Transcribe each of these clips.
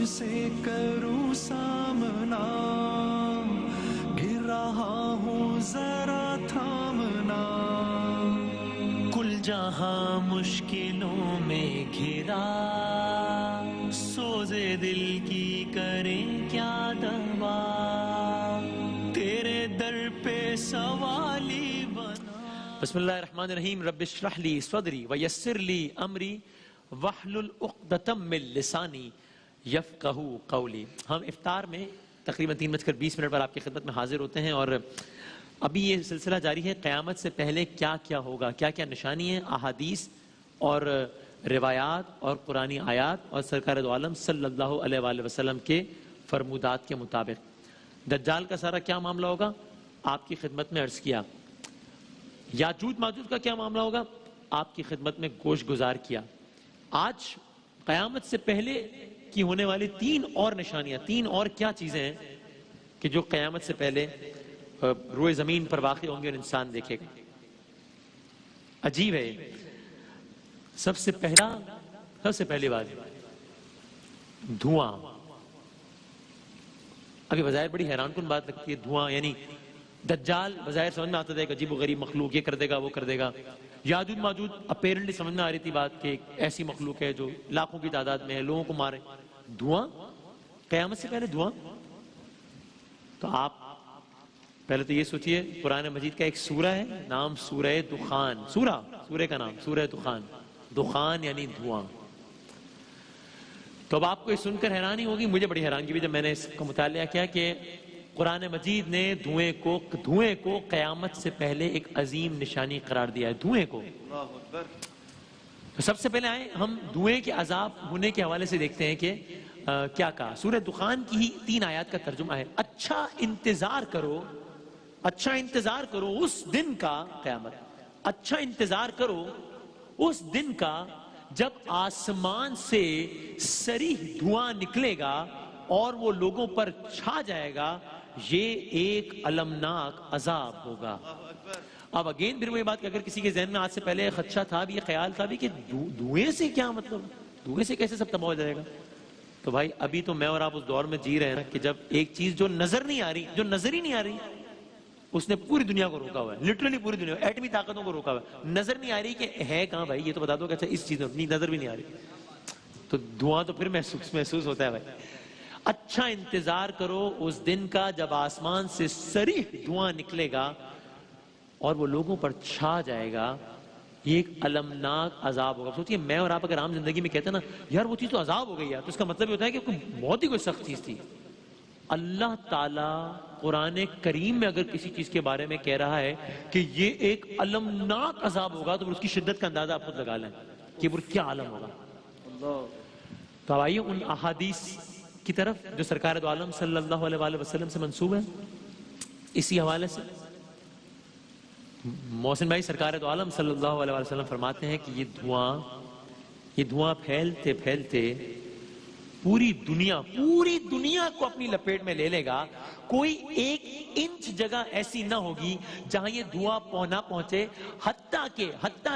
تجھ سے کروں سامنا، گر رہا ہوں ذرا تھامنا، کل جہاں مشکلوں میں گھرا، سوزے دل کی کریں کیا دوا، تیرے در پہ سوالی بنا۔ بسم اللہ الرحمن الرحیم۔ رب اشرح لی صدری ویسر لی امری واحلل عقدۃ من لسانی یفقہوا قولی۔ ہم افطار میں تقریباً 3:20 پر آپ کی خدمت میں حاضر ہوتے ہیں، اور ابھی یہ سلسلہ جاری ہے قیامت سے پہلے کیا کیا ہوگا، کیا کیا نشانی ہیں، احادیث اور روایات اور قرآنی آیات اور سرکار دو عالم صلی اللہ علیہ وآلہ وسلم کے فرمودات کے مطابق۔ دجال کا سارا کیا معاملہ ہوگا آپ کی خدمت میں عرض کیا۔ یاجوج ماجوج کا کیا معاملہ ہوگا آپ کی خدمت میں گوش گزار کیا۔ آج قیامت سے پہلے کی ہونے والی 3 اور نشانیاں، 3 اور کیا چیزیں ہیں کہ جو قیامت سے پہلے روئے زمین پر واقع ہوں گے اور انسان دیکھے گا۔ عجیب ہے۔ سب سے پہلی بات دھواں۔ ابھی بظاہر بڑی حیران کن بات لگتی ہے دھواں، یعنی دجال بظاہر سمجھ میں آتا تھا کہ عجیب و غریب مخلوق، یہ کر دے گا وہ کر دے گا۔ یاجوج ماجوج اپیرنٹلی سمجھ میں آ رہی تھی بات کہ ایک ایسی مخلوق ہے جو لاکھوں کی تعداد میں ہے، لوگوں کو مارے۔ دھواں، قیامت سے پہلے دھواں۔ تو آپ پہلے تو یہ سوچئے قرآن مجید کا ایک سورہ ہے، نام سورہ دخان، سورہ کا نام سورہ دخان، دخان یعنی دھواں۔ تو اب آپ کو یہ سن کر حیرانی ہوگی، مجھے بڑی حیرانگی ہوئی جب میں نے اس کا مطالعہ کیا کہ قرآن مجید نے دھوئیں کو قیامت سے پہلے ایک عظیم نشانی قرار دیا ہے، دھوئیں کو۔ تو سب سے پہلے آئیں ہم دھوئیں کے عذاب ہونے کے حوالے سے دیکھتے ہیں کہ کیا کہا۔ سورہ دخان کی ہی 3 آیات کا ترجمہ ہے، اچھا انتظار کرو اس دن کا، قیامت، اچھا انتظار کرو اس دن کا جب آسمان سے صریح دھواں نکلے گا اور وہ لوگوں پر چھا جائے گا، یہ ایک المناک عذاب ہوگا۔ اب اگین پھر وہی بات کہ اگر کسی کے ذہن میں آج سے پہلے خدشہ تھا بھی، یہ خیال تھا بھی کہ دھوئیں سے کیا مطلب، دھوئیں سے کیسے سب تباہ ہو جائے گا، تو بھائی ابھی تو میں اور آپ اس دور میں جی رہے ہیں نا کہ جب ایک چیز جو نظر ہی نہیں آ رہی اس نے پوری دنیا کو روکا ہوا ہے، لٹرلی پوری دنیا، ایٹمی طاقتوں کو روکا ہوا ہے۔ نظر نہیں آ رہی کہ ہے کہاں بھائی، یہ تو بتا دو کہ اچھا اس چیز میں نظر بھی نہیں آ رہی، تو دھواں تو پھر محسوس ہوتا ہے بھائی۔ اچھا انتظار کرو اس دن کا جب آسمان سے صریح دھواں نکلے گا اور وہ لوگوں پر چھا جائے گا، یہ ایک المناک عذاب ہوگا۔ سوچئے میں اور آپ اگر عام زندگی میں کہتے ہیں نا یار وہ چیز تو عذاب ہو گئی یار، تو اس کا مطلب یہ ہوتا ہے کہ بہت ہی کوئی سخت چیز تھی۔ اللہ تعالیٰ قرآن کریم میں اگر کسی چیز کے بارے میں کہہ رہا ہے کہ یہ ایک المناک عذاب ہوگا تو اس کی شدت کا اندازہ آپ خود لگا لیں کہ وہ کیا عالم ہوگا۔ تو آئیے ان احادیث کی طرف جو سرکار دو عالم صلی اللہ علیہ وآلہ وسلم سے منسوب ہے۔ اسی حوالے سے محسن بھائی سرکار دو عالم صلی اللہ علیہ وآلہ وسلم فرماتے ہیں کہ یہ دھواں پھیلتے پھیلتے پوری دنیا کو اپنی لپیٹ میں لے لے گا۔ کوئی 1 انچ جگہ ایسی نہ ہوگی جہاں یہ دھواں نہ پہنچے، حتیٰ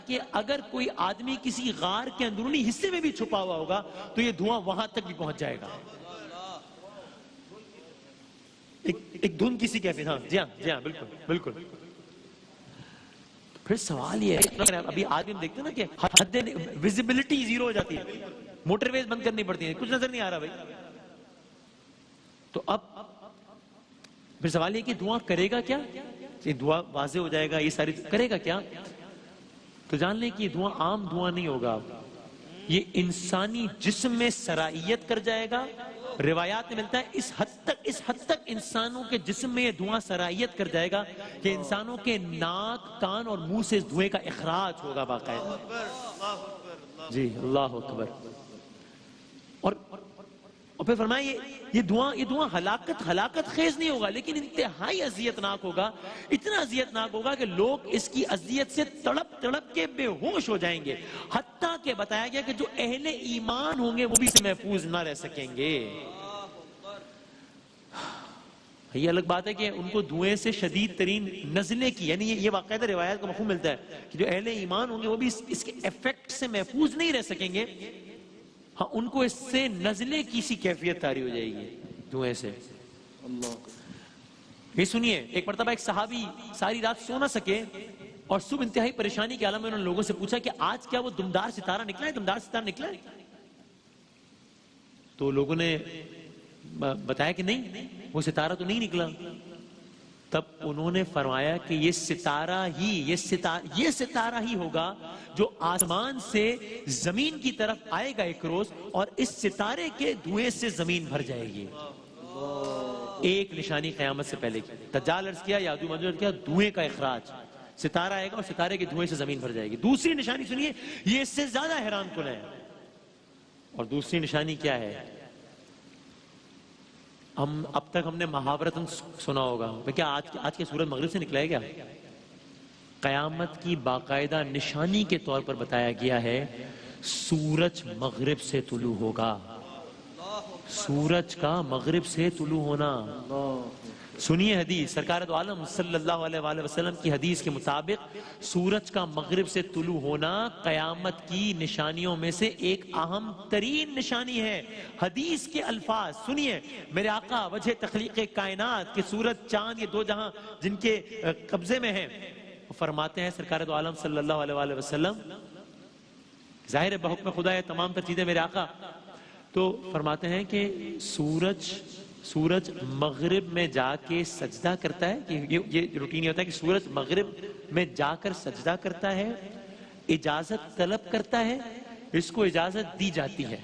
کہ اگر کوئی آدمی کسی غار کے اندرونی حصے میں بھی چھپا ہوا ہوگا تو یہ دھواں وہاں تک بھی پہنچ جائے گا۔ ایک دھن کسی کیفیت، ہاں جی ہاں بالکل۔ پھر سوال یہ ہے، ابھی آدمی ہم دیکھتے ہیں نا کہ حد ویزیبلٹی زیرو ہو جاتی ہے، موٹر ویز بند کرنی پڑتی ہے، کچھ نظر نہیں آ رہا بھائی۔ تو اب پھر سوال یہ کہ دھواں کرے گا کیا، یہ دھواں واضح ہو جائے گا، یہ ساری کرے گا کیا؟ تو جان لیں کہ یہ دھواں عام دھواں نہیں ہوگا، یہ انسانی جسم میں سرائیت کر جائے گا۔ روایات میں ملتا ہے اس حد تک انسانوں کے جسم میں یہ دھواں سرائیت کر جائے گا کہ انسانوں کے ناک، کان اور منہ سے اس دھوئیں کا اخراج ہوگا باقاعدہ۔ جی اللہ اکبر۔ اور پھر فرمائے یہ دھواں ہلاکت خیز نہیں ہوگا لیکن انتہائی اذیتناک ہوگا، اتنا اذیتناک ہوگا کہ لوگ اس کی اذیت سے تڑپ کے بے ہوش ہو جائیں گے، حتیٰ کہ بتایا گیا کہ جو اہل ایمان ہوں گے وہ بھی اس سے محفوظ نہ رہ سکیں گے۔ یہ الگ بات ہے کہ ان کو دھوئیں سے شدید ترین نزلے کی، یعنی یہ باقاعدہ روایات کا مفہوم ملتا ہے کہ جو اہل ایمان ہوں گے وہ بھی اس کے ایفیکٹ سے محفوظ نہیں رہ سکیں گے، ہاں ان کو اس سے نزلے کی سی کیفیت طاری ہو جائے گی دھوئیں سے. یہ سنیے، ایک مرتبہ ایک صحابی ساری رات سو نہ سکے اور صبح انتہائی پریشانی کے عالم میں انہوں نے لوگوں سے پوچھا کہ آج کیا وہ دمدار ستارہ نکلا ہے؟ دمدار ستارہ نکلا ہے؟ تو لوگوں نے بتایا کہ نہیں، وہ ستارہ تو نہیں نکلا. تب انہوں نے فرمایا کہ یہ ستارہ ہی ہوگا جو آسمان سے زمین کی طرف آئے گا ایک روز، اور اس ستارے کے دھوئیں سے زمین بھر جائے گی. ایک نشانی قیامت سے پہلے کی. دجال عرض کیا، یاجوج ماجوج کیا؟ دھوئیں کا اخراج. ستارہ آئے گا اور ستارے کے دھوئیں سے زمین بھر جائے گی. دوسری نشانی سنیے، یہ اس سے زیادہ حیران کن ہے. اور دوسری نشانی کیا ہے؟ اب تک ہم نے مہابھارتن سنا ہوگا، کیا آج کے سورج مغرب سے نکلا ہے کیا؟ قیامت کی باقاعدہ نشانی کے طور پر بتایا گیا ہے سورج مغرب سے طلوع ہوگا. سورج کا مغرب سے طلوع ہونا. سنیے حدیث، سرکار دو عالم صلی اللہ علیہ وآلہ وسلم کی حدیث کے مطابق سورج کا مغرب سے طلوع ہونا قیامت کی نشانیوں میں سے ایک اہم ترین نشانی ہے. حدیث کے الفاظ سنیے، میرے آقا وجہ تخلیق کائنات کہ سورج چاند یہ دو جہاں جن کے قبضے میں ہیں، فرماتے ہیں سرکار دو عالم صلی اللہ علیہ وآلہ وسلم، ظاہر بحکم خدا ہے تمام تر چیزیں میرے آقا، تو فرماتے ہیں کہ سورج مغرب میں جا کے سجدہ کرتا ہے. یہ روٹین یہ ہوتا ہے کہ سورج مغرب میں جا کر سجدہ کرتا ہے، اجازت طلب کرتا ہے، اس کو اجازت دی جاتی ہے.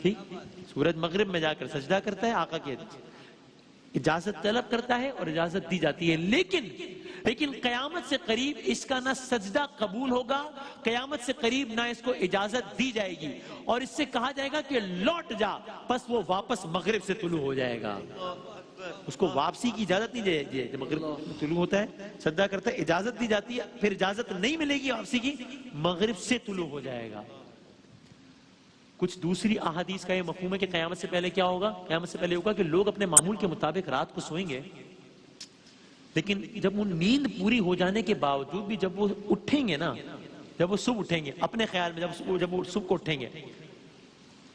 ٹھیک، سورج مغرب میں جا کر سجدہ کرتا ہے، آقا کی اجازت طلب کرتا ہے اور اجازت دی جاتی ہے. لیکن قیامت سے قریب اس کا نہ سجدہ قبول ہوگا، قیامت سے قریب نہ اس کو اجازت دی جائے گی، اور اس سے کہا جائے گا کہ لوٹ جا، پس وہ واپس مغرب سے طلوع ہو جائے گا. اس کو واپسی کی اجازت نہیں دی جائے گی. مغرب طلوع ہوتا ہے، سجدہ کرتا ہے، اجازت دی جاتی ہے، پھر اجازت نہیں ملے گی واپسی کی، مغرب سے طلوع ہو جائے گا. کچھ دوسری احادیث کا یہ مفہوم ہے کہ قیامت سے پہلے کیا ہوگا؟ قیامت سے پہلے ہوگا کہ لوگ اپنے معمول کے مطابق رات کو سوئیں گے، لیکن جب وہ نیند پوری ہو جانے کے باوجود بھی جب وہ اٹھیں گے نا، جب وہ صبح اٹھیں گے اپنے خیال میں، جب وہ صبح کو اٹھیں گے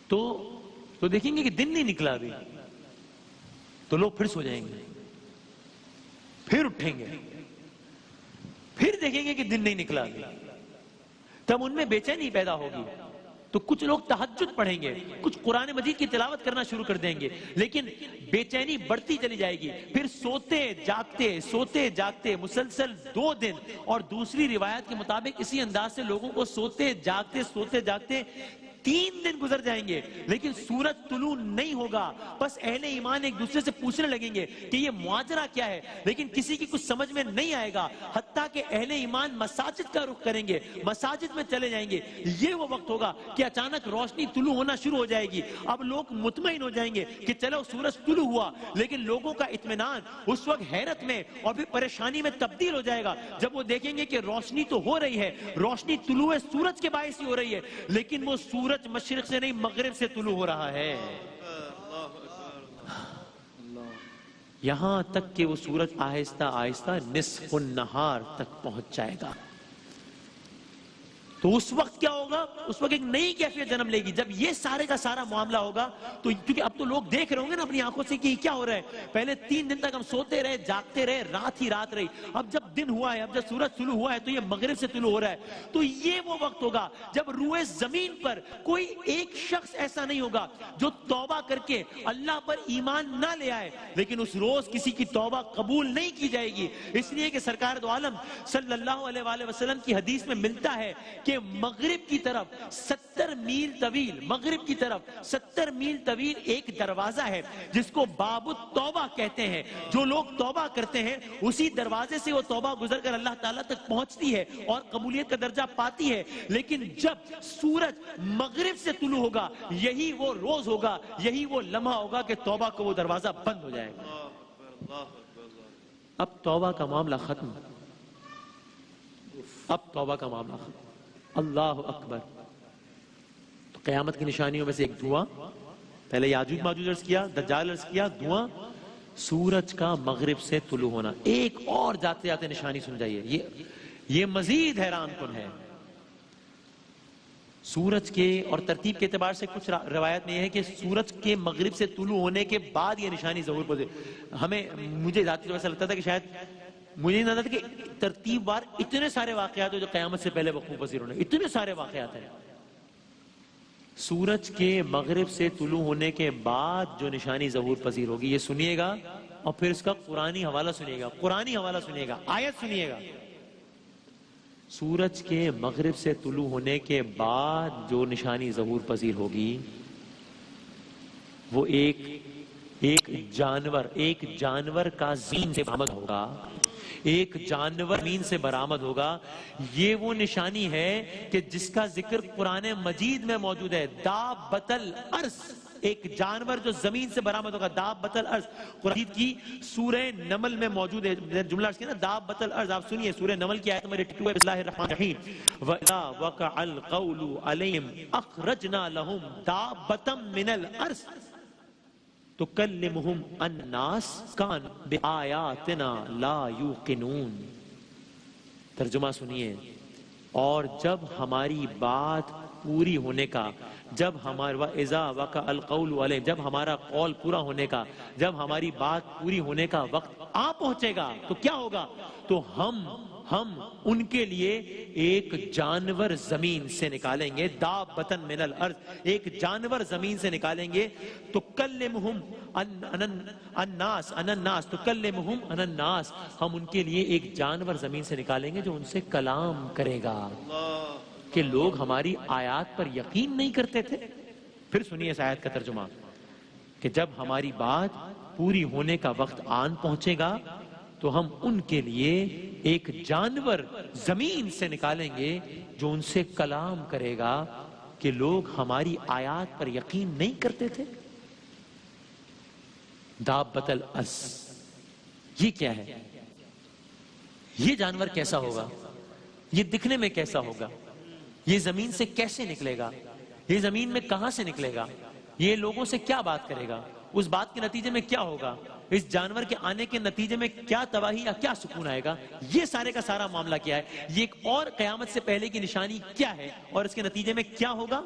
تو دیکھیں گے کہ دن نہیں نکلا ابھی، تو لوگ پھر سو جائیں گے، پھر اٹھیں گے، پھر دیکھیں گے کہ دن نہیں نکلا ابھی. تب ان میں بے چینی پیدا ہوگی. تو کچھ لوگ تہجد پڑھیں گے، کچھ قرآن مجید کی تلاوت کرنا شروع کر دیں گے، لیکن بے چینی بڑھتی چلی جائے گی. پھر سوتے جاگتے مسلسل 2 دن، اور دوسری روایت کے مطابق اسی انداز سے لوگوں کو سوتے جاگتے 3 دن گزر جائیں گے، لیکن سورج طلوع نہیں ہوگا. بس اہل ایمان ایک دوسرے سے پوچھنے لگیں گے کہ یہ ماجرا کیا ہے، لیکن کسی کی کچھ سمجھ میں نہیں آئے گا، حتیٰ کہ اہل ایمان مساجد کا رخ کریں گے، مساجد میں چلے جائیں گے. یہ وہ وقت ہوگا کہ اچانک روشنی طلوع ہونا شروع ہو جائے گی. اب لوگ مطمئن ہو جائیں گے کہ چلو سورج طلوع ہوا، لیکن لوگوں کا اطمینان اس وقت حیرت میں اور پھر پریشانی میں تبدیل ہو جائے گا جب وہ دیکھیں گے کہ روشنی تو ہو رہی ہے، روشنی طلوع سورج کے باعث ہی ہو رہی ہے، لیکن وہ سورج مشرق سے نہیں مغرب سے طلوع ہو رہا ہے. یہاں تک کہ وہ سورج آہستہ نصف النہار تک پہنچ جائے گا. تو اس وقت کیا ہوگا؟ اس وقت ایک نئی کیفیت جنم لے گی. جب یہ سارے کا سارا معاملہ ہوگا تو کیونکہ اب تو لوگ دیکھ رہے ہوں گے نا اپنی آنکھوں سے کہ کیا ہو رہا ہے. پہلے 3 دن تک ہم سوتے رہے، جاگتے رہے، رات ہی رات رہی. اب جب دن ہوا ہے، اب جب سورج طلوع ہوا ہے تو یہ مغرب سے طلوع ہو رہا ہے. تو یہ وہ وقت ہوگا جب روئے زمین پر کوئی ایک شخص ایسا نہیں ہوگا جو توبہ کر کے اللہ پر ایمان نہ لے آئے، لیکن اس روز کسی کی توبہ قبول نہیں کی جائے گی. اس لیے کہ سرکار دو عالم صلی اللہ علیہ وآلہ وسلم کی حدیث میں ملتا ہے کہ مغرب کی طرف 70 میل طویل، مغرب کی طرف 70 میل طویل ایک دروازہ ہے جس کو باب التوبہ کہتے ہیں. جو لوگ توبہ کرتے ہیں اسی دروازے سے وہ توبہ گزر کر اللہ تعالیٰ تک پہنچتی ہے اور قبولیت کا درجہ پاتی ہے. لیکن جب سورج مغرب سے طلوع ہوگا، یہی وہ روز ہوگا، یہی وہ لمحہ ہوگا کہ توبہ کو وہ دروازہ بند ہو جائے گا. اب توبہ کا معاملہ ختم، اب توبہ کا معاملہ ختم. اللہ اکبر. تو قیامت کی نشانیوں میں سے ایک دھواں، پہلے یاجوج ماجوج عرض کیا، دجال عرض کیا، دھواں، سورج کا مغرب سے طلوع ہونا. ایک اور جاتے جاتے نشانی سن جائیے، یہ مزید حیران کن ہے. سورج کے اور ترتیب کے اعتبار سے کچھ روایت میں یہ ہے کہ سورج کے مغرب سے طلوع ہونے کے بعد یہ نشانی ظہور پذیر. مجھے ذاتی طور سے لگتا تھا کہ شاید مجھے نہیں لگتا تھا کہ ترتیب وار اتنے سارے واقعات جو قیامت سے پہلے وقوع پذیر ہونے، اتنے سارے واقعات ہیں. سورج کے مغرب سے طلوع ہونے کے بعد جو نشانی ظہور پذیر ہوگی، یہ سنیے گا اور پھر اس کا قرآنی حوالہ سنیے گا، قرآنی حوالہ سنیے گا، آیت سنیے گا. سورج کے مغرب سے طلوع ہونے کے بعد جو نشانی ظہور پذیر ہوگی وہ ایک جانور کا زمین سے برآمد ہوگا، ایک جانور زمین سے برآمد ہوگا. یہ وہ نشانی ہے کہ جس کا ذکر قرآن مجید میں موجود ہے. دابۃ الارض، ایک جانور جو زمین سے برآمد ہوگا. دابۃ الارض قرآن کی سورہ نمل میں موجود ہے. جملہ اس کے نا دابۃ الارض، آپ سنیے سورہ نمل کی آیت نمبر 82 ہے. بسم اللہ الرحمن الرحیم. وَإِذَا وَقَعَ الْقَوْلُ عَلَيْهِمْ أَخْرَجْنَا لَهُمْ دَابَّةً مِّنَ الْأَرْضِ تُكَلِّمُهُمْ النَّاسَ كَانُوا بِآيَاتِنَا لَا يُوقِنُونَ. ترجمہ سنیے. اور جب ہماری بات پوری ہونے کا، جب وَإِذَا وَقَعَ الْقَوْلُ عَلَيْهِمْ، جب ہمارا قول پورا ہونے کا، جب ہماری بات پوری ہونے کا وقت آ پہنچے گا تو کیا ہوگا؟ تو ہم ان کے لیے ایک جانور زمین سے نکالیں گے. دابۃ من الارض، ایک جانور زمین سے نکالیں گے. تکلمہم الناس، تکلمہم الناس، ہم ان کے لیے ایک جانور زمین سے نکالیں گے جو ان سے کلام کرے گا. کہ لوگ ہماری آیات پر یقین نہیں کرتے تھے. پھر سنیے اس آیت کا ترجمہ کہ جب ہماری بات پوری ہونے کا وقت آن پہنچے گا تو ہم ان کے لیے ایک جانور زمین سے نکالیں گے جو ان سے کلام کرے گا. کہ لوگ ہماری آیات پر یقین نہیں کرتے تھے. دابۃ الارض یہ کیا ہے؟ یہ جانور کیسا ہوگا؟ یہ دکھنے میں کیسا ہوگا؟ یہ زمین سے کیسے نکلے گا؟ یہ زمین میں کہاں سے نکلے گا؟ یہ لوگوں سے کیا بات کرے گا؟ اس بات کے نتیجے میں کیا ہوگا؟ اس جانور کے آنے کے نتیجے میں کیا تباہی یا کیا سکون آئے گا؟ یہ سارے کا سارا معاملہ کیا ہے؟ یہ ایک اور قیامت سے پہلے کی نشانی کیا ہے اور اس کے نتیجے میں کیا ہوگا؟